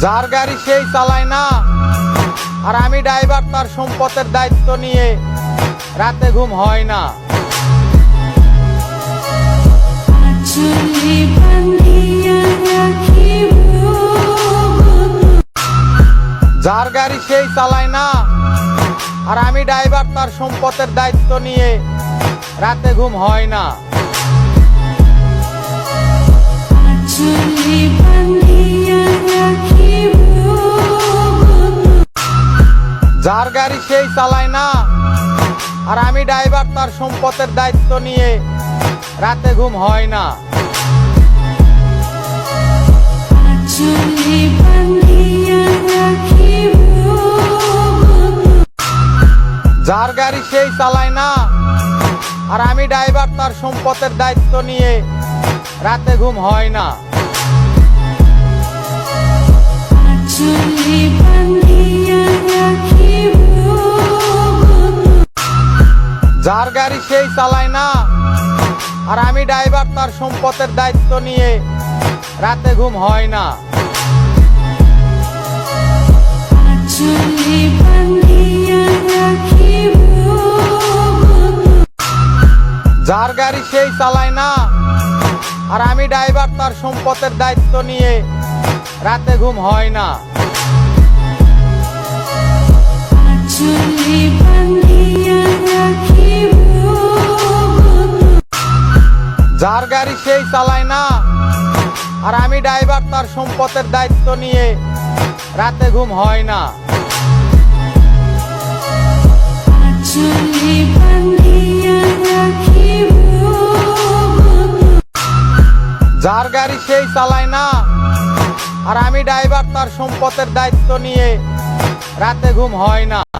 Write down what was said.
যার গাড়ি সেই চালায় না, আর আমি ড্রাইভার, তার সম্পদের দায়িত্ব নিয়ে রাতে ঘুম হয় না। যার গাড়ি সেই চালায় না, আর আমি ড্রাইভার, তার সম্পদের দায়িত্ব নিয়ে রাতে ঘুম হয় না। যার গাড়ি সেই চালায় না, আর আমি ড্রাইভার, তার সম্পদের দায়িত্ব নিয়ে রাতে ঘুম হয় না। যার গাড়ি সেই চালায় না, আর আমি ড্রাইভার, তার সম্পদের দায়িত্ব নিয়ে রাতে ঘুম হয় না। যার গাড়ি সেই চালায় না, আর আমি ড্রাইভার, তার সম্পদের দায়িত্ব নিয়ে রাতে ঘুম হয় না। যার গাড়ি সেই চালায় না, আর আমি ড্রাইভার, তার সম্পদের দায়িত্ব নিয়ে রাতে ঘুম হয় না। যার গাড়ি সেই চালায় না, আর আমি ড্রাইভার, তার সম্পদের দায়িত্ব নিয়ে রাতে ঘুম হয় না। যার গাড়ি সেই চালায় না, আর আমি ড্রাইভার, তার সম্পদের দায়িত্ব নিয়ে রাতে ঘুম হয় না।